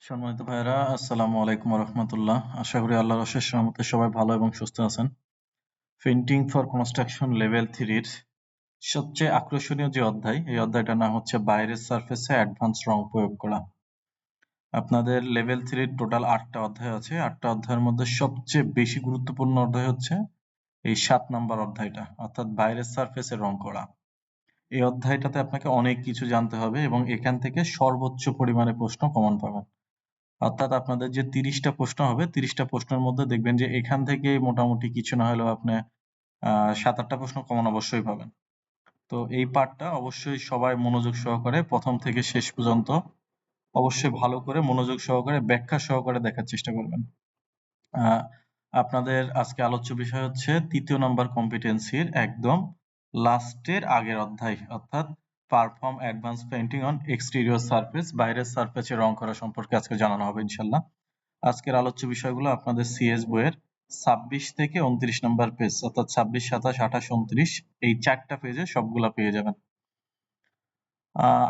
সম্মানিত ভাইয়েরা, আসসালামু আলাইকুম রহমতুল্লাহ। আশা করি আল্লাহর অশেষ রহমতে সবাই ভালো এবং সুস্থ আছেন। পেইন্টিং ফর কনস্ট্রাকশন লেভেল 3-র সবচেয়ে আকর্ষণীয় যে অধ্যায়, এই অধ্যায়টার নাম হচ্ছে বাইরের সারফেসে অ্যাডভান্স রং প্রয়োগ করা। আপনাদের লেভেল 3-র টোটাল 8টা অধ্যায় আছে। 8টা অধ্যায়ের মধ্যে সবচেয়ে বেশি গুরুত্বপূর্ণ অধ্যায় হচ্ছে এই 7 নাম্বার অধ্যায়টা, অর্থাৎ বাইরের সারফেসে রং করা। এই অধ্যায়টাতে আপনাকে অনেক কিছু জানতে হবে এবং এখান থেকে সর্বোচ্চ পরিমাণে প্রশ্ন কমন পাবেন। অর্থাৎ আপনাদের যে 30টা প্রশ্ন হবে, 30টা প্রশ্নের মধ্যে দেখবেন যে এখান থেকে মোটামুটি কিছু না হলেও আপনি 7-8টা প্রশ্ন কমন অবশ্যই পাবেন। তো এই পার্টটা অবশ্যই সবাই মনোযোগ সহকারে প্রথম থেকে শেষ পর্যন্ত অবশ্যই ভালো করে মনোযোগ সহকারে ব্যাখ্যা সহকারে দেখার চেষ্টা করবেন। আপনাদের আজকে আলোচ্য বিষয় হচ্ছে 3য় নাম্বার কম্পিটেন্সির একদম লাস্টের আগের অধ্যায়, অর্থাৎ perform advance painting on exterior surface, বাইরের সারফেসে রং করা সম্পর্কে আজকে জানানো হবে ইনশাল্লাহ। আজকের আলোচ্য বিষয়গুলো আপনাদের সিএস বইয়ের 26 থেকে 29 নাম্বার পেজ, অর্থাৎ 26, 27, 28, 29 এই 4টা পেজে সবগুলা পেয়ে যাবেন।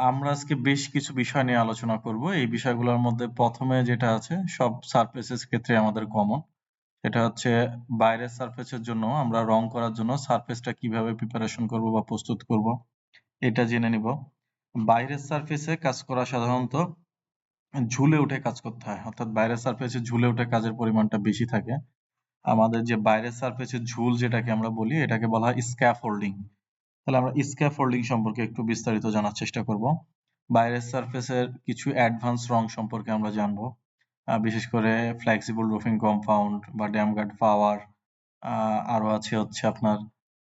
আমরা আজকে বেশ কিছু বিষয় নিয়ে আলোচনা করব। এই বিষয়গুলোর মধ্যে প্রথমে যেটা আছে, সব সারফেসের ক্ষেত্রে আমাদের কমন, সেটা হচ্ছে বাইরের সারফেসের জন্য আমরা রং করার জন্য সারফেসটা কিভাবে প্রিপারেশন করব বা প্রস্তুত করব এটা জেনে নিব। বাইরের সারফেসে কাজ করা সাধারণত ঝুলে উঠে কাজ করতে হয়, অর্থাৎ বাইরের সারফেসে ঝুলে উঠে কাজের পরিমাণটা বেশি থাকে। আমাদের যে বাইরের সারফেসের ঝুল যেটাকে আমরা বলি, এটাকে বলা হয় স্ক্যাফোল্ডিং। তাহলে আমরা স্ক্যাফোল্ডিং সম্পর্কে একটু বিস্তারিত জানার চেষ্টা করব। বাইরের সারফেসের কিছু অ্যাডভান্স রং সম্পর্কে আমরা জানবো, বিশেষ করে ফ্লেক্সিবল রুফিং কম্পাউন্ড বা ড্যাম গার্ড পাওয়ার, আরো আছে হচ্ছে আপনার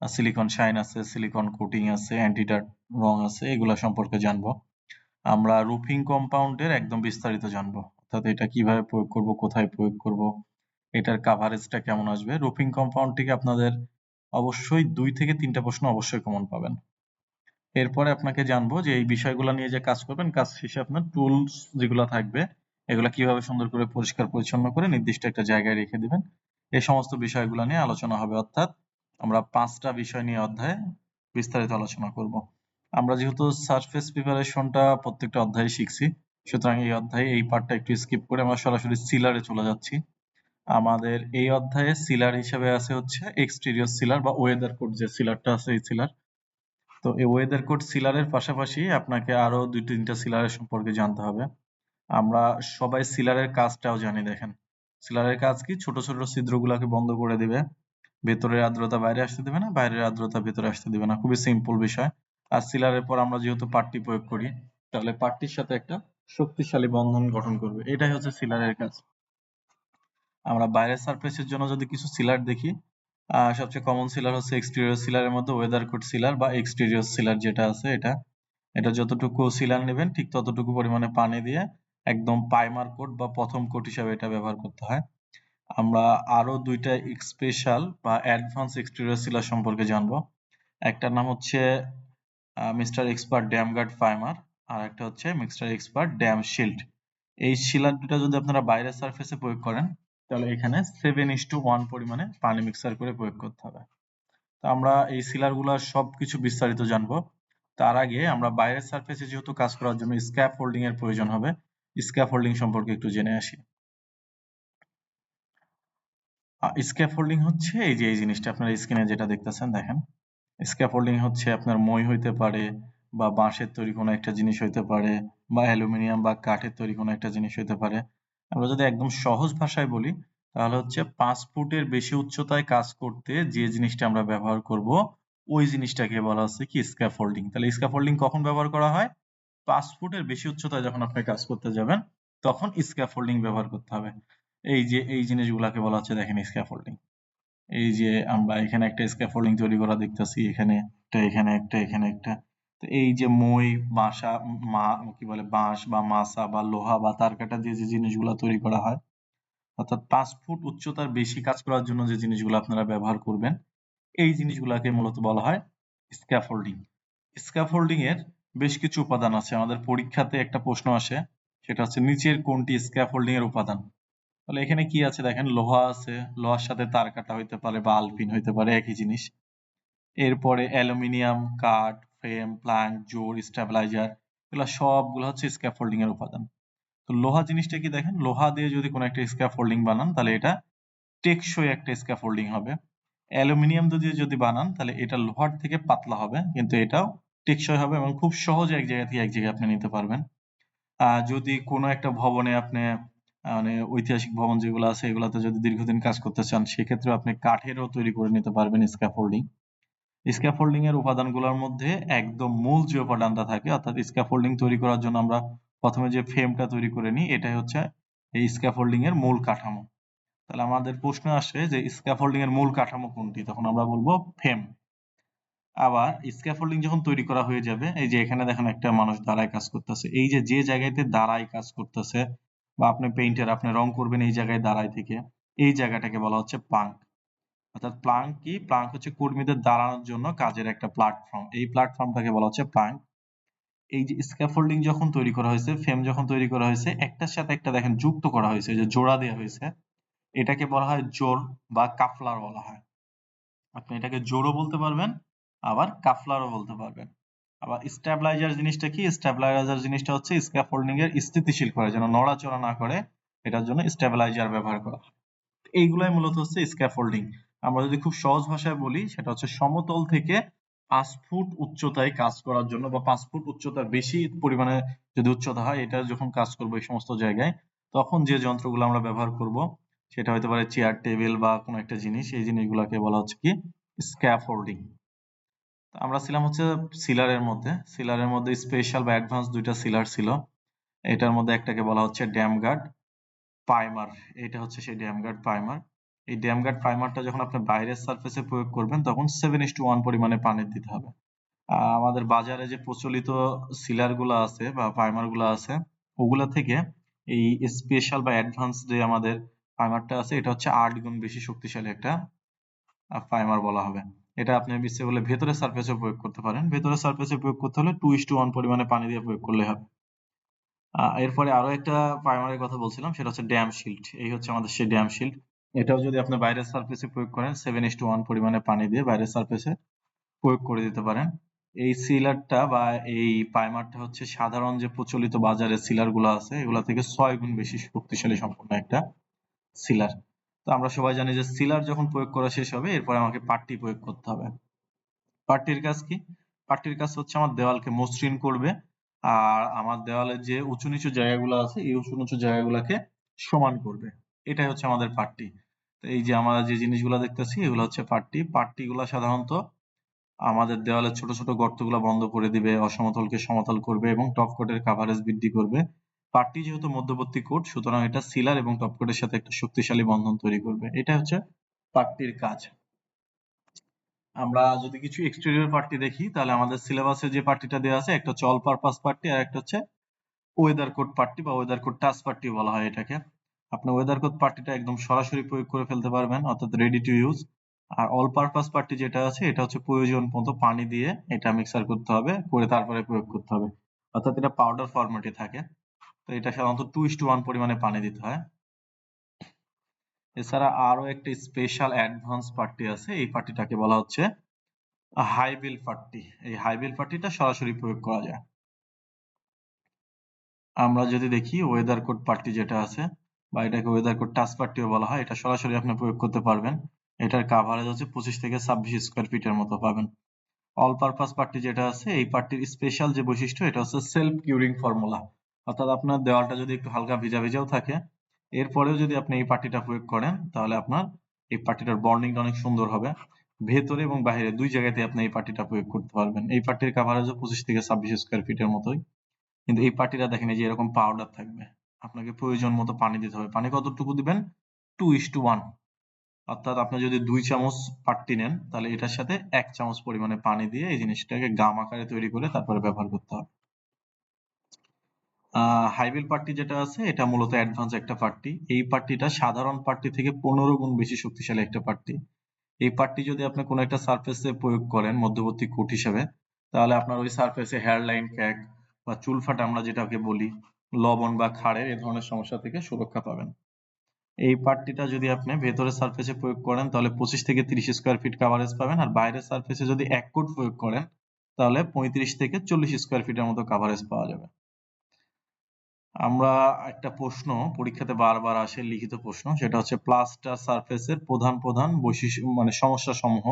সিলিকন শাইন আছে, সিলিকন কোটিং আছে, অ্যান্টিডার্ট রং আছে, এগুলা সম্পর্কে জানবো। আমরা রুফিং কম্পাউন্ডের একদম বিস্তারিত জানবো, অর্থাৎ এটা কিভাবে প্রয়োগ করব, কোথায় প্রয়োগ করব, এটার কাভারেজটা কেমন আসবে। রুফিং কম্পাউন্ড থেকে আপনাদের অবশ্যই 2 থেকে 3টা প্রশ্ন অবশ্যই কমন পাবেন। এরপরে আপনাকে জানবো যে এই বিষয়গুলো নিয়ে যে কাজ করবেন, কাজ শেষে আপনার টুলস যেগুলো থাকবে এগুলা কিভাবে সুন্দর করে পরিষ্কার পরিচ্ছন্ন করে নির্দিষ্ট একটা জায়গায় রেখে দিবেন। এই সমস্ত বিষয়গুলো নিয়ে আলোচনা হবে, অর্থাৎ আমরা 5টা বিষয় নিয়ে অধ্যায়ে বিস্তারিত আলোচনা করব। আমরা যেহেতু সারফেস প্রিপারেশনটা প্রত্যেকটা অধ্যায়ে শিখছি, সুতরাং এই অধ্যায়ে এই পার্টটা একটু স্কিপ করে আমরা সরাসরি সিলারে চলে যাচ্ছি। আমাদের এই অধ্যায়ে সিলার হিসেবে আছে হচ্ছে এক্সটেরিয়র সিলার বা ওয়েদার কোড যে সিলারটা আছে, এই সিলার। তো এই ওয়েদার কোড সিলারের পাশাপাশি আপনাকে আরো 2-3টা সিলারের সম্পর্কে জানতে হবে। আমরা সবাই সিলারের কাজটাও জানি। দেখেন, সিলারের কাজ কি? ছোট ছোট ছিদ্রগুলোকে বন্ধ করে দিবে, ভেতরের আর্দ্রতা বাইরে আসতে দিবে না, বাইরের আর্দ্রতা ভেতরে আসতে দিবে না। খুবই সিম্পল বিষয়। আর সিলারের পর আমরা যেহেতু পাট্টি প্রয়োগ করি, তাহলে পাট্টির সাথে একটা শক্তিশালী বন্ধন গঠন করবে, এটাই হচ্ছে সিলারের কাজ। আমরা বাইরের সারফেসের জন্য যদি কিছু সিলার দেখি, সবচেয়ে কমন সিলার হচ্ছে এক্সটেরিয়র সিলারের মধ্যে ওয়েদার কোড সিলার বা এক্সটেরিয়র সিলার যেটা আছে, এটা যতটুকু সিলার নেবেন ঠিক ততটুকু পরিমাণে পানি দিয়ে একদম প্রাইমার কোট বা প্রথম কোট হিসাবে এটা ব্যবহার করতে হয়। আমরা আরো 2টা স্পেশাল বা অ্যাডভান্স এক্সটেরিয়র সিলার সম্পর্কে জানবো। একটার নাম হচ্ছে mister expert dam guard primer, আর একটা হচ্ছে মিস্টার এক্সপার্ট ড্যাম শিল্ড। এই সিলার দুটা যদি আপনারা বাইরের সারফেসে প্রয়োগ করেন, তাহলে এখানে 7:1 পরিমাণে পানি মিক্সার করে প্রয়োগ করতে হবে। তো আমরা এই সিলারগুলোর সবকিছু বিস্তারিত জানবো। তার আগে আমরা বাইরের সারফেসে যেহেতু কাজ করার জন্য স্ক্যাফোল্ডিং এর প্রয়োজন হবে, স্ক্যাফোল্ডিং সম্পর্কে একটু জেনে আসি। স্ক্যাফোল্ডিং হচ্ছে এই যে এই জিনিসটা আপনার স্ক্রিনে যেটা দেখতেছেন, দেখেন, স্ক্যাফোল্ডিং হচ্ছে আপনার মই হইতে পারে, বা বাঁশের তৈরি কোনো একটা জিনিস হইতে পারে, বা অ্যালুমিনিয়াম বা কাঠের তৈরি কোনো একটা জিনিস হইতে পারে। আমরা যদি একদম সহজ ভাষায় বলি, তাহলে হচ্ছে 5 ফুটের বেশি উচ্চতায় কাজ করতে যে জিনিসটা আমরা ব্যবহার করব, ওই জিনিসটাকে বলা হচ্ছে কি স্ক্যাফোল্ডিং। তাহলে স্ক্যাফোল্ডিং কখন ব্যবহার করা হয়? 5 ফুটের বেশি উচ্চতায় যখন আপনি কাজ করতে যাবেন, তখন স্ক্যাফোল্ডিং ব্যবহার করতে হবে। এই যে এই জিনিসগুলাকে বলা হচ্ছে, দেখেন, স্ক্যাফোল্ডিং। এই যে আমরা এখানে একটা স্ক্যাফোল্ডিং তৈরি করা দেখতেছি, এখানে একটা, এখানে একটা, এখানে একটা। তো এই যে মই, বাসা, কি বলে, বাঁশ বা মাচা বা লোহা বা তার কাটা দিয়ে যে জিনিসগুলা তৈরি করা হয়, অর্থাৎ 5 ফুট উচ্চতার বেশি কাজ করার জন্য যে জিনিসগুলো আপনারা ব্যবহার করবেন, এই জিনিসগুলাকে মূলত বলা হয় স্ক্যাফোল্ডিং। স্ক্যাফোল্ডিং এর বেশ কিছু উপাদান আছে। আমাদের পরীক্ষাতে একটা প্রশ্ন আসে, সেটা হচ্ছে নিচের কোনটি স্ক্যাফোল্ডিং এর উপাদান। তাহলে এখানে কি আছে? দেখেন, লোহা আছে, লোহার সাথে তার কাটা হইতে পারে বা আলপিন হইতে পারে, একই জিনিস। এরপরে অ্যালুমিনিয়াম, কাঠ, ফ্রেম, প্লাঙ্ক, জোড়, স্টেবিলাইজার, এগুলো সবগুলো হচ্ছে স্ক্যাফোল্ডিং এর উপাদান। তো লোহা জিনিসটা কি দেখেন, লোহা দিয়ে যদি কোনো একটা স্ক্যাফোল্ডিং বানান তাহলে এটা টেকসই একটা স্ক্যাফোল্ডিং হবে। অ্যালুমিনিয়াম দিয়ে যদি বানান তাহলে এটা লোহার থেকে পাতলা হবে, কিন্তু এটাও টেকসই হবে এবং খুব সহজে এক জায়গা থেকে এক জায়গায় আপনি নিতে পারবেন। যদি কোনো একটা ভবনে আপনি মানে ঐতিহাসিক ভবন যেগুলো আছে এগুলাতে যদি দীর্ঘদিন কাজ করতে চান, সেক্ষেত্রে আপনি কাঠেরও তৈরি করে নিতে পারবেন স্ক্যাফোল্ডিং। স্ক্যাফোল্ডিং এর উপাদানগুলোর মধ্যে একদম মূল যে উপাদানটা থাকে, অর্থাৎ স্ক্যাফোল্ডিং তৈরি করার জন্য আমরা প্রথমে যে ফ্রেমটা তৈরি করে নিই, এটাই হচ্ছে এই স্ক্যাফোল্ডিং এর মূল কাঠামো। তাহলে আমাদের প্রশ্ন আসে যে স্ক্যাফোল্ডিং এর মূল কাঠামো কোনটি, তখন আমরা বলবো ফ্রেম। আবার স্ক্যাফোল্ডিং যখন তৈরি করা হয়ে যাবে, এই যে এখানে দেখেন একটা মানুষ দাঁড়ায় কাজ করতেছে, এই যে যে জায়গাতে দাঁড়ায় কাজ করতেছে, বা আপনি পেইন্টার আপনি রং করবেন এই জায়গায় দাঁড়ায় থেকে, এই জায়গাটাকে বলা হচ্ছে প্লাঙ্ক। অর্থাৎ প্লাঙ্ক কি, প্লাঙ্ক হচ্ছে কর্মীদের দাঁড়ানোর জন্য কাজের একটা প্ল্যাটফর্ম, এই প্ল্যাটফর্মটাকে বলা হচ্ছে প্লাঙ্ক। এই যে স্ক্যাফোল্ডিং যখন তৈরি করা হয়েছে, ফ্রেম যখন তৈরি করা হয়েছে, একটার সাথে একটা দেখেন যুক্ত করা হয়েছে, যে জোড়া দেওয়া হয়েছে, এটাকে বলা হয় জোড় বা কাফলার বলা হয়। আপনি এটাকে জোড়ও বলতে পারবেন, আবার কাফলারও বলতে পারবেন। আবার স্ট্যাবিলাইজার জিনিসটা কি, স্ট্যাবিলাইজার জিনিসটা হচ্ছে স্ক্যাফোল্ডিং এর স্থিতিশীল করে, যেন নড়াচড়া না করে, এটার জন্য স্ট্যাবিলাইজার ব্যবহার করা হয়। এইগুলাই মূলত হচ্ছে স্ক্যাফোল্ডিং। আমরা যদি খুব সহজ ভাষায় বলি, সেটা হচ্ছে সমতল থেকে 5 ফুট উচ্চতায় কাজ করার জন্য, বা 5 ফুট উচ্চতার বেশি পরিমাণে যদি উচ্চতা হয়, এটা যখন কাজ করবো এই সমস্ত জায়গায়, তখন যে যন্ত্রগুলো আমরা ব্যবহার করব সেটা হতে পারে চেয়ার, টেবিল বা কোনো একটা জিনিস, এই জিনিসগুলোকে বলা হচ্ছে কি স্ক্যাফোল্ডিং। আমরা ছিলাম হচ্ছে সিলারের মধ্যে। সিলারের মধ্যে স্পেশাল বা অ্যাডভান্স দুইটা সিলার ছিল। এটার মধ্যে একটাকে বলা হচ্ছে ড্যাম গার্ড প্রাইমার। এটা হচ্ছে সেই ড্যাম গার্ড প্রাইমার। এই ড্যাম গার্ড প্রাইমারটা যখন আপনি বাইরের সারফেসে প্রয়োগ করবেন, তখন 7:1 পরিমাণে পানি দিতে হবে। আমাদের বাজারে যে প্রচলিত সিলার গুলা আছে বা প্রাইমার গুলা আছে, ওগুলা থেকে এই স্পেশাল বা অ্যাডভান্স যে আমাদের প্রাইমারটা আছে, এটা হচ্ছে 8 গুণ বেশি শক্তিশালী একটা প্রাইমার বলা হবে। এটা আপনি ইচ্ছে করলে ভেতরের সারফেসে প্রয়োগ করতে পারেন। ভেতরের সারফেসে প্রয়োগ করতে হলে 2:1 পরিমাণে পানি দিয়ে প্রয়োগ করলে হবে। এরপরে আরো একটা প্রাইমারের কথা বলছিলাম, সেটা হচ্ছে ড্যাম শিল্ড। এই হচ্ছে আমাদের সেই ড্যাম শিল্ড। এটাও যদি আপনি বাইরের সারফেসে প্রয়োগ করেন, 7:1 পরিমাণে পানি দিয়ে বাইরের সারফেসে প্রয়োগ করে দিতে পারেন। এই সিলারটা বা এই প্রাইমারটা হচ্ছে সাধারণ যে প্রচলিত বাজারে সিলার গুলো আছে, এগুলা থেকে 6 গুণ বেশি শক্তিশালী সম্পন্ন একটা সিলার। তো আমরা সবাই জানি যে সিলার যখন প্রয়োগ করা শেষ হবে, এরপরে আমাকে পাট্টি প্রয়োগ করতে হবে। পাট্টির কাজ কি? পাট্টির কাজ হচ্ছে আমার দেওয়ালকে মসৃণ করবে, আর আমার দেওয়ালের যে উঁচু নিচু জায়গাগুলো আছে, এই উঁচু নিচু জায়গাগুলোকে সমান করবে। এটাই হচ্ছে আমাদের পাট্টি। তো এই যে আমরা যে জিনিসগুলো দেখতেছি, এগুলো হচ্ছে পাট্টি। পাট্টিগুলো সাধারণত আমাদের দেওয়ালের ছোট ছোট গর্তগুলো বন্ধ করে দিবে, অসমতলকে সমতল করবে এবং টপ কোটের কাভারেজ বৃদ্ধি করবে। পাট্টি যেহেতু মধ্যবর্তী কোট, সুতরাং এটা সিলার এবং টপ কোটের সাথে একটা শক্তিশালী বন্ধন তৈরি করবে। এটা হচ্ছে পাট্টির কাজ। আমরা যদি কিছু এক্সটেরিয়র পার্টি দেখি, তাহলে আমাদের সিলেবাসে যে পার্টিটা দেওয়া আছে, একটা হচ্ছে অল পারপাস পার্টি, আর একটা হচ্ছে ওয়েদার কোড পার্টি বা ওয়েদার কোড টাচ পার্টি বলা হয় এটাকে। আপনি ওয়েদার কোড পার্টিটা একদম সরাসরি প্রয়োগ করে ফেলতে পারবেন, অর্থাৎ রেডি টু ইউজ। আর অল পারপাস পার্টি যেটা আছে, এটা হচ্ছে প্রয়োজন মতো পানি দিয়ে এটা মিক্সার করতে হবে, করে তারপরে প্রয়োগ করতে হবে, অর্থাৎ এটা পাউডার ফরম্যাটে থাকে। তো এটা সাধারণত 2:1 পরিমাণে পানি দিতে হয়। এছাড়া আরো একটা স্পেশাল অ্যাডভান্স পার্টি আছে, এই পার্টিটাকে বলা হচ্ছে হাই বিল পার্টি। এই হাই বিল পার্টিটা সরাসরি প্রয়োগ করা যায়। আমরা যদি দেখি ওয়েদার কোড পার্টি যেটা আছে, বা এটাকে ওয়েদার কোড টাচ পার্টিও বলা হয়, এটা সরাসরি আপনি প্রয়োগ করতে পারবেন। এটার কাভারেজ হচ্ছে 25 থেকে 26 স্কয়ার ফিটের মতো পাবেন। অল পারপাস পার্টি যেটা আছে, এই পার্টির স্পেশাল যে বৈশিষ্ট্য, এটা হচ্ছে সেলফ কিউরিং ফর্মুলা। অর্থাৎ আপনার দেওয়ালটা যদি একটু হালকা ভিজা ভিজাও থাকে, এরপরেও যদি আপনি এই পার্টিটা প্রয়োগ করেন, তাহলে আপনার এই পার্টিটার বন্ডিংটা অনেক সুন্দর হবে। ভেতরে এবং বাইরে দুই জায়গাতে আপনি এই পার্টিটা প্রয়োগ করতে পারবেন। এই পার্টির কাভারেজও 25 থেকে 26 স্কয়ার ফিটের মতোই। কিন্তু এই পার্টিটা দেখেন এই যে এরকম পাউডার থাকবে। আপনাকে প্রয়োজন মতো পানি দিতে হবে। পানি কতটুকু দিবেন? 2:1। অর্থাৎ আপনি যদি 2 চামচ পাট্টি নেন, তাহলে এটার সাথে 1 চামচ পরিমাণে পানি দিয়ে এই জিনিসটাকে গাম আকারে তৈরি করে তারপরে ব্যবহার করতে হবে। হাইবিল পাট্টি যেটা আছে, এটা মূলত অ্যাডভান্স একটা পাট্টি। এই পাট্টিটা সাধারণ পাট্টি থেকে 15 গুণ বেশি শক্তিশালী একটা পাট্টি। এই পাট্টি যদি আপনি কোনো একটা সারফেসে প্রয়োগ করেন মধ্যবর্তী কোট হিসেবে, তাহলে আপনার ওই সারফেসে হেয়ার লাইন ক্র্যাক বা চুল ফাটা আমরা যেটাকে বলি, লবণ বা ক্ষারের এই ধরনের সমস্যা থেকে সুরক্ষা পাবেন। এই পার্টটিটা যদি আপনি ভেতরের সারফেসে প্রয়োগ করেন, তাহলে 25 থেকে 30 স্কয়ার ফিট কভারেজ পাবেন, আর বাইরের সারফেসে যদি 1 কোট প্রয়োগ করেন, তাহলে 35 থেকে 40 স্কয়ার ফিটের মতো কভারেজ পাওয়া যাবে। আমরা একটা প্রশ্ন পরীক্ষাতে বারবার আসে, লিখিত প্রশ্ন, সেটা হচ্ছে প্লাস্টার সারফেসের প্রধান প্রধান বৈশিষ্ট্য মানে সমস্যা সমূহ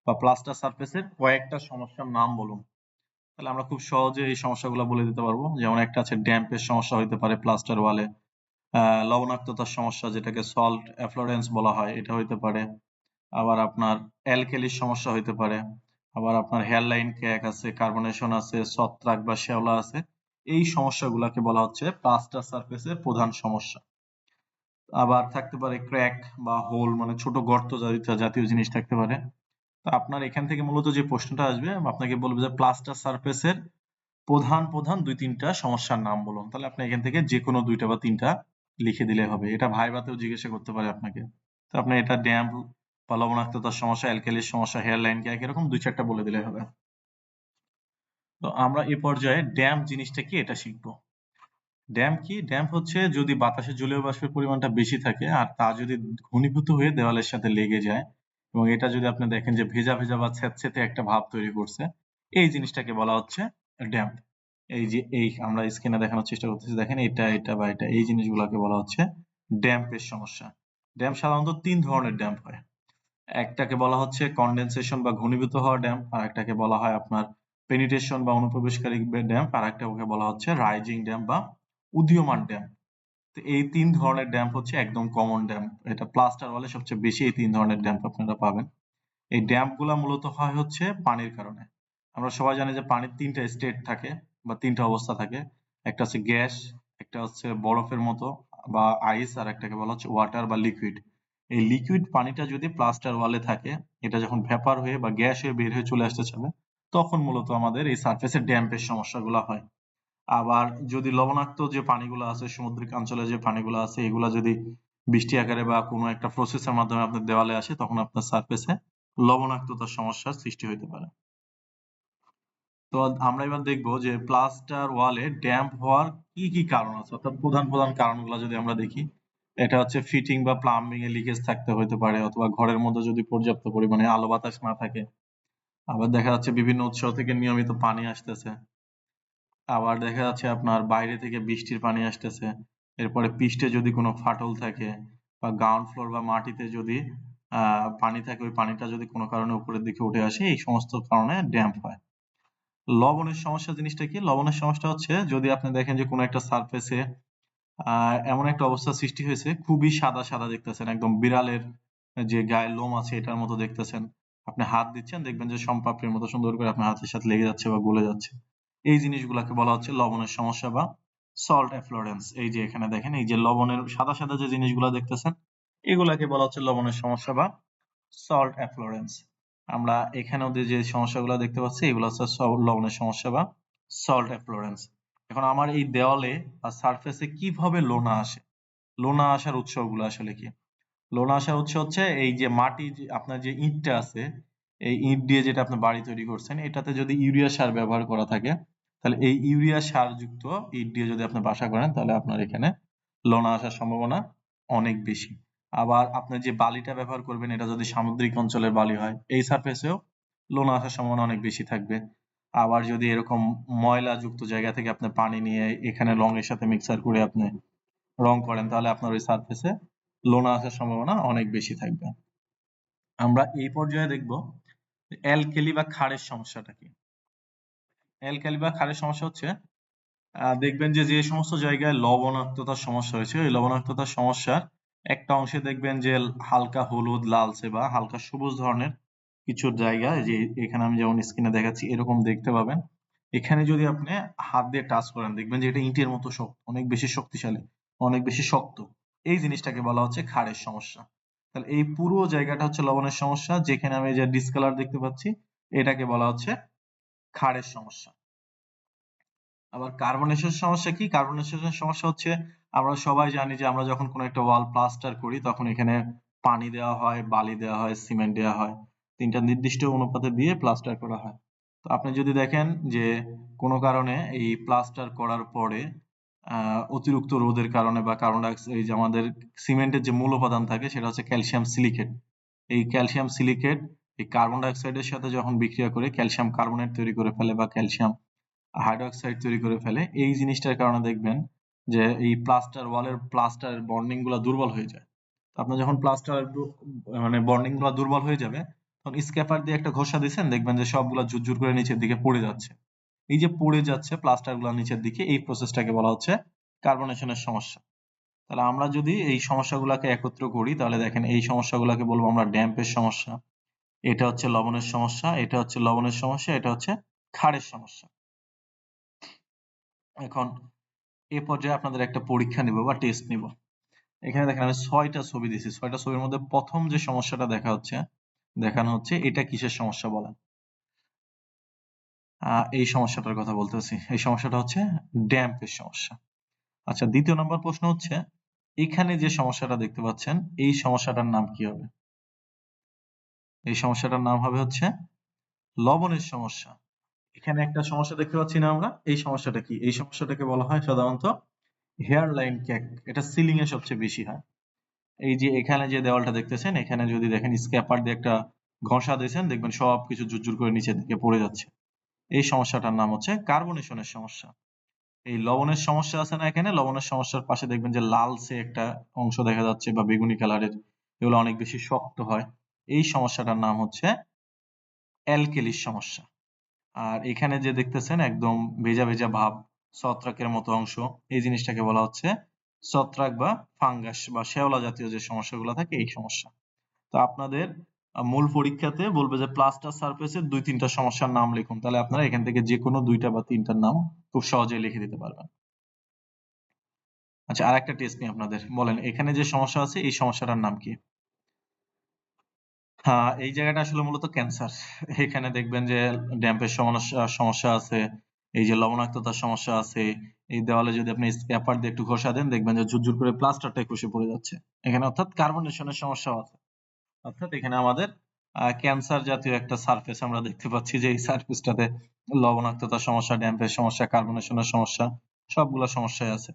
বা প্লাস্টার সারফেসের কয়েকটা সমস্যার নাম বলুন। তাহলে আমরা খুব সহজে এই সমস্যাগুলো বলে দিতে পারবো। যেমন একটা আছে ড্যাম্পের সমস্যা হইতে পারে প্লাস্টার ওয়ালে, লবণাক্ততার সমস্যা যেটাকে সল্ট এফ্লোরেন্স বলা হয় এটা হইতে পারে, আবার আপনার অ্যালকেলির সমস্যা হইতে পারে, আবার আপনার হেয়ারলাইন ক্র্যাক আছে, কার্বনেশন আছে, ছত্রাক বা শ্যাওলা আছে। এই সমস্যাগুলোকে বলা হচ্ছে প্লাস্টার সারফেসের প্রধান সমস্যা। আবার থাকতে পারে ক্র্যাক বা হোল, মানে ছোট গর্ত জাতীয় জিনিস থাকতে পারে। তো আপনার এখান থেকে মূলত যে প্রশ্নটা আসবে আপনাকে বলবে যে প্লাস্টার সারফেসের প্রধান প্রধান ২-৩টা সমস্যার নাম বলুন। তাহলে আপনি এখান থেকে যেকোনো ২টা বা ৩টা লিখে দিলে হবে। এটা ভাইভাতেও জিজ্ঞাসা করতে পারে আপনাকে। তো আপনি এটা ড্যাম্প বা লবণাক্ততার সমস্যা, অ্যালকালির সমস্যা, হেয়ারলাইন ক্র্যাক এরকম ২-৪টা বলে দিলে হবে। তো আমরা এ পর্যায়ে ড্যাম্প জিনিসটা কি এটা শিখব। ড্যাম্প কি? ড্যাম্প হচ্ছে যদি বাতাসে জলীয় বাষ্পের পরিমাণটা বেশি থাকে আর তা যদি ঘনীভূত হয়ে দেওয়ালের সাথে লেগে যায় এবং এটা যদি আপনি দেখেন যে ভেজা ভেজা বা স্যাঁতসেঁতে একটা ভাব তৈরি করছে, এই জিনিসটাকে বলা হচ্ছে ড্যাম্প। এই যে এই আমরা স্ক্রিনে দেখানোর চেষ্টা করতেছি, দেখেন এটা এটা বা এটা, এই জিনিসগুলোকে বলা হচ্ছে ড্যাম্পের সমস্যা। ড্যাম্প সাধারণত ৩ ধরনের ড্যাম্প হয়। একটাকে বলা হচ্ছে কনডেনসেশন বা ঘনীভূত হওয়া ড্যাম্প, আর একটাকে বলা হয় আপনার পেনিট্রেশন বা অনুপ্রবেশকারী ড্যাম্প, আর একটাকে বলা হচ্ছে রাইজিং ড্যাম্প বা উদীয়মান ড্যাম্প। তো এই ৩ ধরনের ড্যাম্প হচ্ছে একদম কমন ড্যাম্প। এটা প্লাস্টার ওয়ালে সবচেয়ে বেশি এই ৩ ধরনের ড্যাম্প আপনারা পাবেন। এই ড্যাম্প গুলা মূলত হয় হচ্ছে পানির কারণে। আমরা সবাই জানি যে পানির ৩টা স্টেট থাকে বা ৩টা অবস্থা থাকে। একটা হচ্ছে গ্যাস, একটা হচ্ছে বরফের মতো বা আইস, আর একটাকে বলা হচ্ছে ওয়াটার বা লিকুইড। এই লিকুইড পানিটা যদি প্লাস্টার ওয়ালে থাকে, এটা যখন ভেপার হয়ে বা গ্যাস হয়ে বের হয়ে চলে আসতে চাবে, তখন মূলত আমাদের এই সারফেসে ড্যাম্পের সমস্যাগুলো হয়। আবার যদি লবণাক্ত যে পানিগুলো আছে, সামুদ্রিক অঞ্চলে যে পানিগুলো আছে, এগুলা যদি বৃষ্টি আকারে বা কোনো একটা প্রসেসের মাধ্যমে আপনার দেওয়ালে আসে, তখন আপনার সারফেসে লবণাক্ততার সমস্যার সৃষ্টি হইতে পারে। তো আমরা এবার দেখবো যে প্লাস্টার ওয়ালে ড্যাম্প হওয়ার কি কি কারণ আছে, অর্থাৎ প্রধান প্রধান কারণগুলো যদি আমরা দেখি। এটা হচ্ছে ফিটিং বা প্লাম্বিং এ লিকেজ থাকতে হইতে পারে, অথবা ঘরের মধ্যে যদি পর্যাপ্ত পরিমাণে আলো বাতাস না থাকে। আবার দেখা যাচ্ছে বিভিন্ন উৎস থেকে নিয়মিত পানি আসতেছে। আবার দেখা যাচ্ছে আপনার বাইরে থেকে বৃষ্টির পানি আসতেছে। এরপরে পৃষ্ঠে যদি কোনো ফাটল থাকে বা গ্রাউন্ড ফ্লোর বা মাটিতে যদি পানি থাকে, ওই পানিটা যদি কোনো কারণে উপরের দিকে উঠে আসে, এই সমস্ত কারণে ড্যাম্প হয়। লবণের সমস্যা জিনিসটা কি? লবণের সমস্যা হচ্ছে যদি আপনি দেখেন যে কোনো একটা সারফেসে এমন একটা অবস্থা সৃষ্টি হয়েছে, খুবই সাদা সাদা দেখতেছেন, একদম বিড়ালের যে গায়ের লোম আছে এটার মতো দেখতেছেন। আপনি হাত দিচ্ছেন, দেখবেন যে সোনপাপড়ির মতো সুন্দর করে আপনার হাতের সাথে লেগে যাচ্ছে বা গলে যাচ্ছে। এই জিনিসগুলাকে বলা হচ্ছে লবণের সমস্যা বা সল্ট এফ্লোরেন্স। এই যে এখানে দেখেন, এই যে লবণের সাদা সাদা যে জিনিসগুলা দেখতেছেন, এগুলাকে বলা হচ্ছে লবণের সমস্যা বা সল্ট এফ্লোরেন্স। আমরা এখানেও যে সমস্যাগুলো দেখতে পাচ্ছি, এগুলো হচ্ছে লবণের সমস্যা বা সল্ট এফ্লোরেন্স। এখন আমার এই দেওয়ালে বা সারফেসে কিভাবে লোনা আসে, লোনা আসার উৎসগুলো আসলে কি? লোনা আসার উৎস হচ্ছে এই যে মাটি, যে আপনার যে ইটটা আছে, এই ইট দিয়ে যেটা আপনি বাড়ি তৈরি করছেন, এটাতে যদি ইউরিয়া সার ব্যবহার করা থাকে, তাহলে এই ইউরিয়া সার যুক্ত ইট দিয়ে যদি আপনি বাসা করেন, তাহলে আপনার এখানে লোনা আসার সম্ভাবনা অনেক বেশি। আবার আপনি যে বালিটা ব্যবহার করবেন, এটা যদি সামুদ্রিক অঞ্চলের বালি হয়, এই সারফেসেও লোনা আসার সম্ভাবনা অনেক বেশি থাকবে। আবার যদি এরকম ময়লা যুক্ত জায়গা থেকে আপনি পানি নিয়ে এখানে রঙের সাথে মিক্সার করে আপনি রং করেন, তাহলে আপনার ওই সারফেসে লোনা আসার সম্ভাবনা অনেক বেশি থাকবে। আমরা এই পর্যায়ে দেখব অ্যালকেলি বা ক্ষারের সমস্যাটা কি। অ্যালকালি বা ক্ষারের সমস্যা হচ্ছে দেখবেন যে যে সমস্ত জায়গায় লবণাক্ততার সমস্যা হয়েছে, ওই লবণাক্ততার সমস্যার একটা অংশে দেখবেন যে হালকা হলুদ, লালচে বা হালকা সবুজ ধরনের কিছু জায়গা, যে এখানে আমি যেমন স্ক্রিনে দেখাচ্ছি এরকম দেখতে পাবেন। এখানে যদি আপনি হাত দিয়ে টাচ করেন, দেখবেন যে এটা ইটের মতো শক্ত, অনেক বেশি শক্তিশালী, অনেক বেশি শক্ত। এই জিনিসটাকে বলা হচ্ছে ক্ষারের সমস্যা। তাহলে এই পুরো জায়গাটা হচ্ছে লবণের সমস্যা, যেখানে আমি যে ডিসকালার দেখতে পাচ্ছি, এটাকে বলা হচ্ছে ক্ষারের সমস্যা। আবার কার্বনেশন সমস্যা কি? কার্বনেশনের সমস্যা হচ্ছে আমরা সবাই জানি যে আমরা যখন কোনো একটা ওয়াল প্লাস্টার করি, তখন এখানে পানি দেওয়া হয়, বালি দেওয়া হয়, সিমেন্ট দেওয়া হয়। ৩টা নির্দিষ্ট অনুপাতে দিয়ে প্লাস্টার করা হয়। তো আপনি যদি দেখেন যে কোনো কারণে এই প্লাস্টার করার পরে অতিরিক্ত রোদের কারণে বা কার্বন ডাইঅক্সাইড, এই যে আমাদের সিমেন্টের যে মূল উপাদান থাকে সেটা হচ্ছে ক্যালসিয়াম সিলিকেট। এই ক্যালসিয়াম সিলিকেট এই কার্বন ডাইঅক্সাইডের সাথে যখন বিক্রিয়া করে ক্যালসিয়াম কার্বনেট তৈরি করে ফেলে বা ক্যালসিয়াম হাইড্রোক্সাইড তৈরি করে ফেলে। এই জিনিসটার কারণে দেখবেন যে এই ওয়ালের প্লাস্টারের বন্ডিং গুলা দুর্বল হয়ে যায়। আপনার যখন মানে বন্ডিং গুলা দুর্বল হয়ে যাবে, তখন স্ক্যাপার দিয়ে একটা ঘষা দিচ্ছেন, দেখবেন যে সবগুলা ঝুরঝুর করে নিচের দিকে পড়ে যাচ্ছে। এই যে পড়ে যাচ্ছে প্লাস্টার গুলা নিচের দিকে, এই প্রসেসটাকে বলা হচ্ছে কার্বনেশনের সমস্যা। তাহলে আমরা যদি এই সমস্যাগুলোকে একত্র করি, তাহলে দেখেন এই সমস্যাগুলোকে বলবো আমরা ড্যাম্পের সমস্যা, এটা হচ্ছে লবণের সমস্যা, এটা হচ্ছে লবণের সমস্যা, এটা হচ্ছে ক্ষারের সমস্যা। এখন এ পর্যায়ে আপনাদের একটা পরীক্ষা নিব বা টেস্ট নিব। এখানে দেখেন আমি 6টা ছবি দিয়েছি। 6টা ছবির মধ্যে প্রথম যে সমস্যাটা দেখানো হচ্ছে এটা কিসের সমস্যা বলেন? এই সমস্যাটার কথা বলতেছি। এই সমস্যাটা হচ্ছে ড্যাম্পের সমস্যা। আচ্ছা, দ্বিতীয় নম্বর প্রশ্ন হচ্ছে এখানে যে সমস্যাটা দেখতে পাচ্ছেন এই সমস্যাটার নাম কি হবে? এই সমস্যাটার নাম হবে হচ্ছে লবণের সমস্যা। এখানে একটা সমস্যা দেখতে পাচ্ছি না আমরা? এই সমস্যাটা কি? এই সমস্যাটাকে বলা হয় সাধারণত হেয়ার লাইন ক্র্যাক। এটা সিলিং এ সবচেয়ে বেশি হয়। এই যে এখানে যে দেওয়ালটা দেখতেছেন, এখানে যদি দেখেন স্ক্যাপার দিয়ে একটা ঘষা দিয়েছেন, দেখবেন সবকিছু ঝুরঝুর করে নিচের দিকে পড়ে যাচ্ছে। এই সমস্যাটার নাম হচ্ছে কার্বনেশনের সমস্যা। এই লবণের সমস্যা আছে না, এখানে লবণের সমস্যার পাশে দেখবেন যে লালচে একটা অংশ দেখা যাচ্ছে বা বেগুনি কালারের, এগুলো অনেক বেশি শক্ত হয়। এই সমস্যাটার নাম হচ্ছে অ্যালকেলির সমস্যা। আর এখানে যে দেখতেছেন একদম ভেজা ভেজা ভাব, ছত্রাকের মতো অংশ, এই জিনিসটাকে বলা হচ্ছে ছত্রাক বা ফাঙ্গাস বা শেওলা জাতীয় যে সমস্যাগুলো থাকে এই সমস্যা। তো আপনাদের মূল পরীক্ষাতে বলবে যে প্লাস্টার সারফেসের 2-3টা সমস্যার নাম লিখুন, তাহলে আপনারা এখান থেকে যে কোনো 2টা বা 3টার নাম খুব সহজেই লিখে দিতে পারবেন। আচ্ছা, আরেকটা টেস্ট নিই আপনাদের। বলেন এখানে যে সমস্যা আছে এই সমস্যাটার নাম কি? হ্যাঁ, এই জায়গাটা আসলে মূলত ক্যান্সার। এখানে দেখবেন যে ড্যাম্পের সমস্যা আছে, এই যে লবণাক্ততার সমস্যা আছে। এই দেওয়ালে যদি আপনি স্ক্র্যাপার দিয়ে একটু ঘষা দেন, দেখবেন যে ঝুরঝুর করে প্লাস্টারটাই খসে পড়ে যাচ্ছে। এখানে অর্থাৎ কার্বনেশনের সমস্যাও আছে। অর্থাৎ এখানে আমাদের ক্যান্সার জাতীয় একটা সারফেস আমরা দেখতে পাচ্ছি, যে এই সারফেসটাতে লবণাক্ততার সমস্যা, ড্যাম্পের সমস্যা, কার্বনেশনের সমস্যা, সবগুলা সমস্যাই আছে।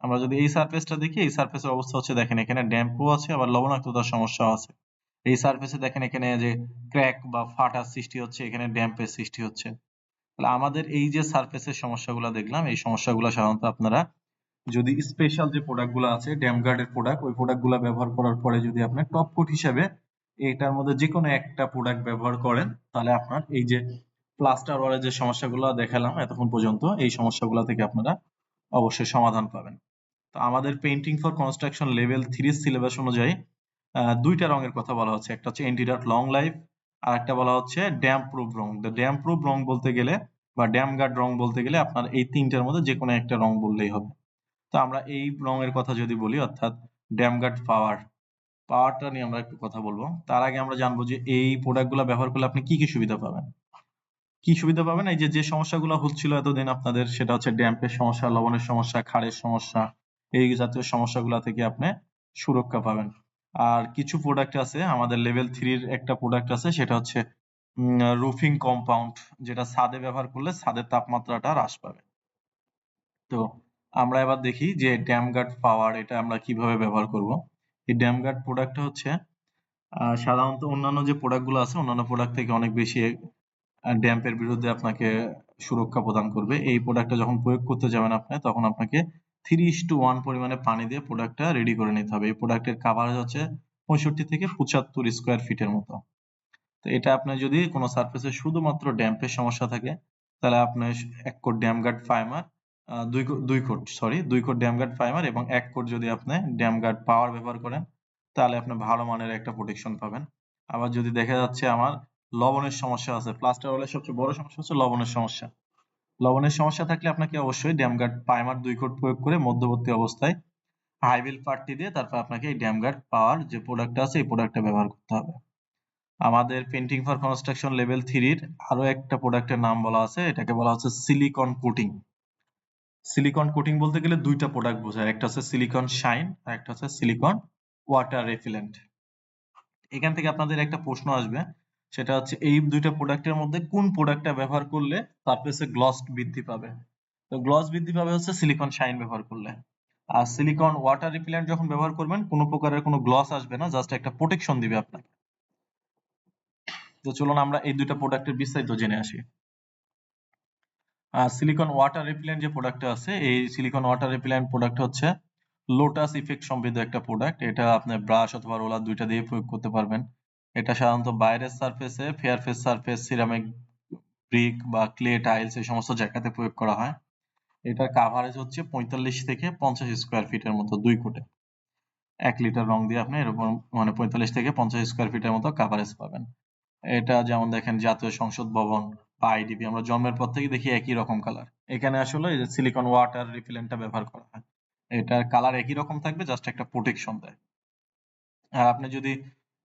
আমরা যদি এই সারফেসটা দেখি, এই সারফেসের অবস্থা হচ্ছে দেখেন এখানে ড্যাম্পও আছে আবার লবণাক্ততার সমস্যাও আছে। এই সারফেসে দেখেন এখানে যে ক্র্যাক বা ফাটার সৃষ্টি হচ্ছে, এখানে ড্যাম্পের সৃষ্টি হচ্ছে। তাহলে আমাদের এই যে সারফেসের সমস্যাগুলো দেখলাম, এই সমস্যাগুলো সাধারণত আপনারা যদি স্পেশাল যে প্রোডাক্ট গুলো আছে, ড্যাম গার্ডের প্রোডাক্ট, ওই প্রোডাক্ট গুলা ব্যবহার করার পরে যদি আপনি টপ কোট হিসেবে এটার মধ্যে যে কোনো একটা প্রোডাক্ট ব্যবহার করেন, তাহলে আপনার এই যে প্লাস্টার ওয়ালের যে সমস্যাগুলো দেখালাম এতক্ষণ পর্যন্ত, এই সমস্যাগুলো থেকে আপনারা অবশ্যই সমাধান পাবেন। তো আমাদের painting for construction level 3 syllabus অনুযায়ী 2টা রঙের কথা বলা হচ্ছে। একটা হচ্ছে এন্টিডার্ট লং লাইফ, আর একটা বলা হচ্ছে ড্যাম্প প্রুফ রং। ড্যাম্প প্রুফ রং বলতে গেলে বা ড্যাম গার্ড রং বলতে গেলে আপনার এই 3টার মধ্যে যে কোনো একটা রং বললেই হবে। তো আমরা এই রঙের কথা যদি বলি, অর্থাৎ ড্যাম গার্ড পাওয়ারটা নিয়ে আমরা একটু কথা বলবো। তার আগে আমরা জানবো যে এই প্রোডাক্টগুলো ব্যবহার করলে আপনি কি কি সুবিধা পাবেন। কি সুবিধা পাবেন? এই যে যে সমস্যাগুলো হচ্ছিল এতদিন আপনাদের, সেটা হচ্ছে ড্যাম্পের সমস্যা, লবণের সমস্যা, ক্ষারের সমস্যা, এই জাতীয় সমস্যাগুলো থেকে আপনি সুরক্ষা পাবেন। আর কিছু প্রোডাক্ট আছে আমাদের লেভেল 3-র একটা প্রোডাক্ট আছে, সেটা হচ্ছে রুফিং কম্পাউন্ড, যেটা ছাদে ব্যবহার করলে ছাদের তাপমাত্রাটা হ্রাস পাবে। তো আমরা এবার দেখি যে ড্যাম গার্ড পাওয়ার এটা আমরা কিভাবে ব্যবহার করব। এই ড্যাম গার্ড প্রোডাক্টটা হচ্ছে সাধারণত অন্যান্য যে প্রোডাক্টগুলো আছে অন্যান্য প্রোডাক্ট থেকে অনেক বেশি ড্যাম্পের বিরুদ্ধে আপনাকে সুরক্ষা প্রদান করবে। এই প্রোডাক্টটা যখন প্রয়োগ করতে যাবেন আপনি, তখন আপনাকে 3:1 পরিমাণে পানি দিয়ে প্রোডাক্টটা রেডি করে নিতে হবে। এই প্রোডাক্টের কাভারেজ হচ্ছে 65 থেকে 75 স্কোয়ার ফিটের মতো। তো এটা আপনি যদি কোনো সারফেসে শুধুমাত্র ড্যাম্পের সমস্যা থাকে, তাহলে আপনি 1 coat damp guard primer, 2 coat damp guard primer এবং 1 কোট যদি আপনি ড্যাম গার্ড পাওয়ার ব্যবহার করেন, তাহলে আপনি ভালো মানের একটা প্রোটেকশন পাবেন। আবার যদি দেখা যাচ্ছে আমার লবণের সমস্যা আছে, প্লাস্টার ওয়ালের সবচেয়ে বড় সমস্যা হচ্ছে লবণের সমস্যা। লবণের সমস্যা থাকলে আপনাকে অবশ্যই ড্যাম গার্ড প্রাইমার 2 কোট প্রয়োগ করে মধ্যবর্তী অবস্থায় হাই বিল পাট্টি দিয়ে তারপর আপনাকে এই ড্যাম গার্ড পাওয়ার যে প্রোডাক্টটা আছে এই প্রোডাক্টটা ব্যবহার করতে হবে। আমাদের পেইন্টিং ফর কনস্ট্রাকশন লেভেল 3-র আরো একটা প্রোডাক্টের নাম বলা আছে, এটাকে বলা হচ্ছে সিলিকন কোটিং। সিলিকন কোটিং বলতে গেলে 2টা প্রোডাক্ট বোঝায়, একটা হচ্ছে সিলিকন শাইন আর একটা হচ্ছে সিলিকন ওয়াটার রেফিলেন্ট। এখান থেকে আপনাদের একটা প্রশ্ন আসবে, সেটা হচ্ছে এই 2টা প্রোডাক্টের মধ্যে কোন প্রোডাক্টটা ব্যবহার করলে সারফেসে গ্লস বৃদ্ধি পাবে। তো গ্লস বৃদ্ধি পাবে হচ্ছে সিলিকন শাইন ব্যবহার করলে। আর সিলিকন ওয়াটার রিপেলেন্ট যখন ব্যবহার করবেন, কোনো প্রকারের কোনো গ্লস আসবে না, জাস্ট একটা প্রোটেকশন দিবে আপনাকে। তো চলুন আমরা এই 2টা প্রোডাক্টের বিস্তারিত জেনে আসি। সিলিকন ওয়াটার রিপেলেন্ট যে প্রোডাক্টটা আছে, এই সিলিকন ওয়াটার রিপেলেন্ট প্রোডাক্ট হচ্ছে লোটাস ইফেক্ট সমৃদ্ধ একটা প্রোডাক্ট। এটা আপনি ব্রাশ অথবা রোলার দুইটা দিয়ে প্রয়োগ করতে পারবেন। এটা সাধারণত বাইরের সারফেসে, fair face surface, ceramic, brick বা ক্লে টাইলস এই সমস্ত জায়গাতে প্রয়োগ করা হয়। এটার কাভারেজ হচ্ছে 45 থেকে 50 স্কোয়ার ফিটের মতো 2 কোটে। 1 লিটার রং দিয়ে আপনি এরকম মানে 45 থেকে 50 স্কোয়ার ফিটের মতো কাভারেজ পাবেন। এটা যেমন দেখেন জাতীয় সংসদ ভবন বা আইডিবি, আমরা জন্মের পর থেকে দেখি একই রকম কালার। এখানে আসলে এই যে সিলিকন ওয়াটার রিপেলেন্টটা ব্যবহার করা হয়। এটার কালার একই রকম থাকবে, জাস্ট একটা প্রোটেকশন দেয়। আর আপনি যদি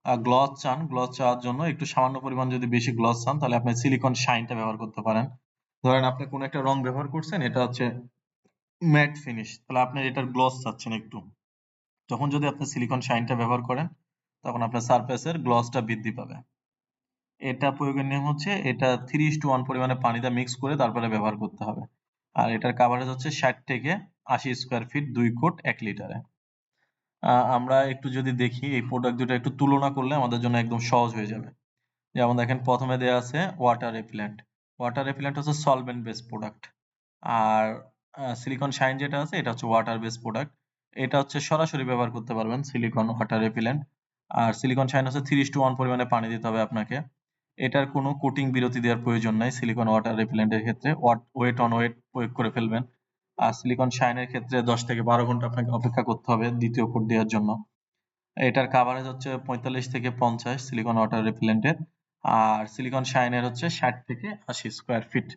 গ্লস চান, গ্লস চাওয়ার জন্য একটু সামান্য পরিমাণ যদি বেশি গ্লস চান, তাহলে আপনি সিলিকন শাইনটা ব্যবহার করতে পারেন। ধরেন আপনি কোনো একটা রং ব্যবহার করছেন, এটা হচ্ছে ম্যাট ফিনিশ, তাহলে আপনি এটার গ্লস চাচ্ছেন একটু, তখন যদি আপনি সিলিকন শাইনটা ব্যবহার করেন, তখন আপনার সারফেসের গ্লসটা বৃদ্ধি পাবে। এটা প্রয়োগের নিয়ম হচ্ছে এটা 3:1 পরিমাণে পানিতে মিক্স করে তারপরে ব্যবহার করতে হবে। আর এটার কাভারেজ হচ্ছে 60 থেকে 80 স্কোয়ার ফিট, 2 কোট 1 লিটারে। আমরা একটু যদি দেখি এই প্রোডাক্ট দুটো একটু তুলনা করলে আমাদের জন্য একদম সহজ হয়ে যাবে। যেমন দেখেন প্রথমে দেয়া আছে ওয়াটার রিপেলেন্ট। ওয়াটার রিপেলেন্ট হচ্ছে সলভেন্ট বেস প্রোডাক্ট। আর সিলিকন শাইন যেটা আছে এটা হচ্ছে ওয়াটার বেস প্রোডাক্ট। এটা হচ্ছে সরাসরি ব্যবহার করতে পারবেন সিলিকন ওয়াটার রিপেলেন্ট। আর সিলিকন শাইন হচ্ছে 3:1 পরিমাণে পানি দিতে হবে আপনাকে। এটার কোনো কোটিং বিরতি দেওয়ার প্রয়োজন নাই সিলিকন ওয়াটার রিপেলেন্টের ক্ষেত্রে। ওয়েট অন ওয়েট প্রয়োগ করে ফেলবেন। আর সিলিকন শাইনের ক্ষেত্রে 10 থেকে 12 ঘন্টা আপনাকে অপেক্ষা করতে হবে দ্বিতীয় কোট দেওয়ার জন্য। এটার কাভারেজ হচ্ছে 45 থেকে 50 সিলিকন ওয়াটার রিপেলেন্টের। আর সিলিকন শাইনের হচ্ছে 60 থেকে 80 square feet.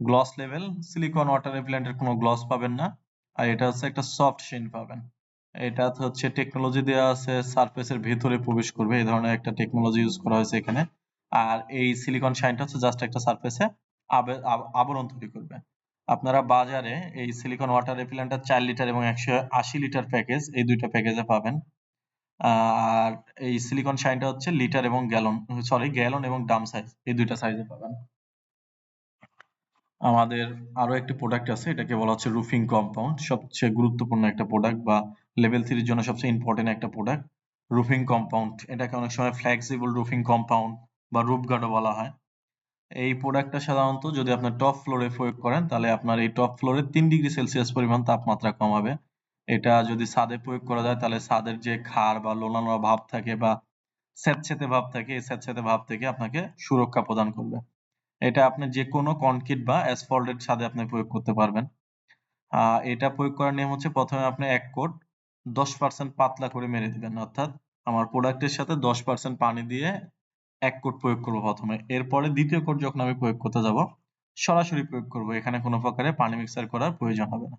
Gloss level silicone water রিপেলেন্টের কোনো গ্লস পাবেন না। আর এটা হচ্ছে একটা সফট শিন পাবেন। এটা হচ্ছে টেকনোলজি দেওয়া আছে সারফেসের ভেতরে প্রবেশ করবে, এই ধরনের একটা টেকনোলজি ইউজ করা হয়েছে এখানে। আর এই সিলিকন শাইনটা হচ্ছে জাস্ট একটা সারফেসে আবরণ তৈরি করবে। আপনারা বাজারে এই সিলিকন ওয়াটার রিপেলেন্টটা 4 লিটার এবং 180 লিটার প্যাকেজ, এই দুইটা প্যাকেজে পাবেন। আর এই সিলিকন শাইনটা হচ্ছে লিটার এবং গ্যালন, সরি গ্যালন এবং ড্রাম সাইজ, এই দুইটা সাইজে পাবেন। আমাদের আরো একটি প্রোডাক্ট আছে, এটাকে বলা হচ্ছে রুফিং কম্পাউন্ড। সবচেয়ে গুরুত্বপূর্ণ একটা প্রোডাক্ট বা লেভেল 3 এর জন্য সবচেয়ে ইম্পর্টেন্ট একটা প্রোডাক্ট রুফিং কম্পাউন্ড। এটাকে অনেক সময় ফ্লেক্সিবল রুফিং কম্পাউন্ড বা রুফ গার্ডও বলা হয়। এই প্রোডাক্টটা সাধারণত যদি আপনার টপ ফ্লোরে প্রয়োগ করেন, তাহলে আপনার এই টপ ফ্লোরে 3 ডিগ্রি সেলসিয়াস পরিমাণ তাপমাত্রা কমাবে। এটা যদি ছাদে প্রয়োগ করা যায়, তাহলে ছাদের যে খাড় বা লোনা ভাব থাকে বা স্যাঁতসেঁতে ভাব থাকে, এই স্যাঁতসেঁতে ভাব থেকে আপনাকে সুরক্ষা প্রদান করবে। এটা আপনি যেকোনো কনক্রিট বা অ্যাসফল্টেড ছাদে আপনি প্রয়োগ করতে পারবেন। এটা প্রয়োগ করার নিয়ম হচ্ছে প্রথমে আপনি 1 কোট 10% পাতলা করে মেরে দিবেন। অর্থাৎ আমার প্রোডাক্টের সাথে 10% পানি দিয়ে 1 কোট প্রয়োগ করব প্রথমে। এরপরে দ্বিতীয় কোট যখন আমি প্রয়োগ করতে যাব, সরাসরি প্রয়োগ করব। এখানে কোনো প্রকারে পানি মিক্সার করার প্রয়োজন হবে না।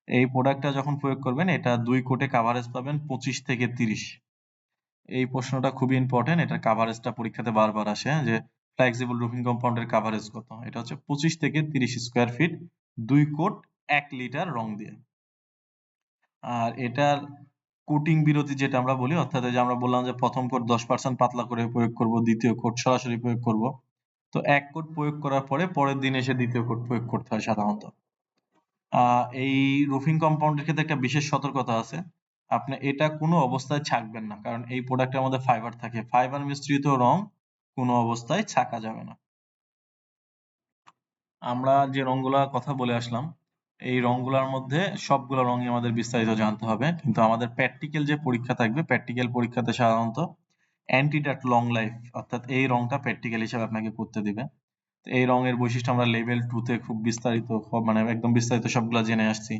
এই প্রোডাক্টটা যখন প্রয়োগ করবেন, এটা 2 কোটে কাভারেজ পাবেন 25 থেকে 30। এই প্রশ্নটা খুবই ইম্পর্টেন্ট। এটার কাভারেজটা পরীক্ষাতে বারবার আসে যে ফ্লেক্সিবল রুফিং কম্পাউন্ডের কাভারেজ কত? এটা হচ্ছে 25 থেকে 30 স্কয়ার ফিট, 2 কোট 1 লিটার রং দিয়ে। আর এটার কোটিং বিরতি যেটা আমরা বলি, অর্থাৎ এই যে আমরা বললাম যে প্রথম কোট 10% পাতলা করে প্রয়োগ করব, দ্বিতীয় কোট সরাসরি প্রয়োগ করব। তো 1 কোট প্রয়োগ করার পরে পরের দিন এসে দ্বিতীয় কোট প্রয়োগ করতে হয় সাধারণত। এই রুফিং কম্পাউন্ডের ক্ষেত্রে একটা বিশেষ সতর্কতা আছে। আপনি এটা কোনো অবস্থায় ছাঁকবেন না। কারণ এই প্রোডাক্টের মধ্যে ফাইবার থাকে। ফাইবার মিশ্রিত রং কোনো অবস্থায় ছাঁকা যাবে না। আমরা যে রংগুলার কথা বলে আসলাম, এই রংগুলার মধ্যে সবগুলা রঙই আমাদের বিস্তারিত জানতে হবে। কিন্তু আমাদের প্র্যাকটিক্যাল যে পরীক্ষা থাকবে, প্র্যাকটিক্যাল পরীক্ষাতে সাধারণত অ্যান্টিডার্ট লং লাইফ অর্থাৎ এই রংটা প্র্যাকটিক্যাল হিসেবে আপনাকে করতে দিবে। এই রঙের বৈশিষ্ট্য আমরা লেভেল 2 তে খুব বিস্তারিত মানে একদম বিস্তারিত সবগুলা জেনে আসছি।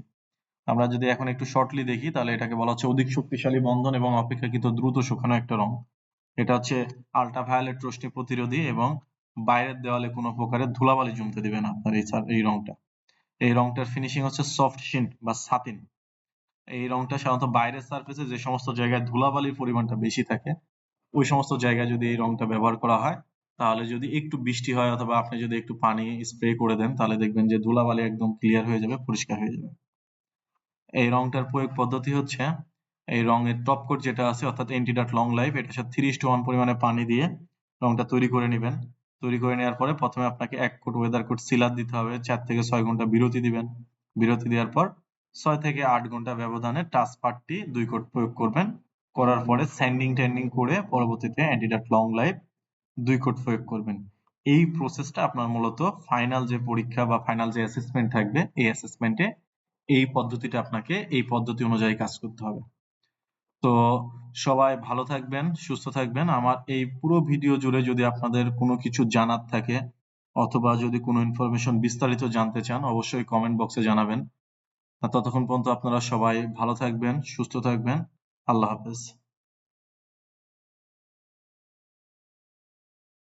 আমরা যদি এখন একটু শর্টলি দেখি, তাহলে এটাকে বলা হচ্ছে অধিক শক্তিশালী বন্ধন এবং অপেক্ষাকৃত দ্রুত শুকানো একটা রং। এটা হচ্ছে আল্ট্রাভায়োলেট রশ্মি প্রতিরোধী এবং বাইরের দেওয়ালে কোনো প্রকারের ধুলাবালি জমতে দিবে না আপনার এই রংটা। এই রংটার ফিনিশিং হচ্ছে সফট শিন বা সাতিন। এই রংটা সাধারণত বাইরের সারফেসে যে সমস্ত জায়গায় ধুলাবালির পরিমাণটা বেশি থাকে, ওই সমস্ত জায়গায় যদি এই রংটা ব্যবহার করা হয়, তাহলে যদি একটু বৃষ্টি হয় অথবা আপনি যদি একটু পানি স্প্রে করে দেন, তাহলে দেখবেন যে ধুলাবালি একদম ক্লিয়ার হয়ে যাবে, পরিষ্কার হয়ে যাবে। এই রংটার প্রয়োগ পদ্ধতি হচ্ছে এই রঙের টপ কোট যেটা আছে অর্থাৎ অ্যান্টিডার্ট লং লাইফ, এটার সাথে 3:1 পরিমাণে পানি দিয়ে রংটা তৈরি করে নেবেন। তৈরি করে নেওয়ার পরে প্রথমে আপনাকে 1 কোট ওয়েদার কোট সিলার দিতে হবে, 4 থেকে 6 ঘন্টা বিরতি দিবেন। বিরতি দেওয়ার পর 6 থেকে 8 ঘন্টা ব্যবধানে টাচ পার্টটি 2 কোট প্রয়োগ করবেন। করার পরে স্যান্ডিং ট্যান্ডিং করে পরবর্তীতে অ্যান্টিডার্ট লং লাইফ 2 কোট প্রয়োগ করবেন। এই প্রসেসটা আপনার মূলত ফাইনাল যে পরীক্ষা বা ফাইনাল যে অ্যাসেসমেন্ট থাকবে এই অ্যাসেসমেন্টে এই পদ্ধতিটা আপনাকে এই পদ্ধতি অনুযায়ী কাজ করতে হবে। তো সবাই ভালো থাকবেন, সুস্থ থাকবেন। আমার এই পুরো ভিডিও জুড়ে যদি আপনাদের কোনো কিছু জানার থাকে অথবা যদি কোনো ইনফরমেশন বিস্তারিত জানতে চান অবশ্যই কমেন্ট বক্সে জানাবেন। ততক্ষণ পর্যন্ত আপনারা সবাই ভালো থাকবেন, সুস্থ থাকবেন। আল্লাহ হাফেজ।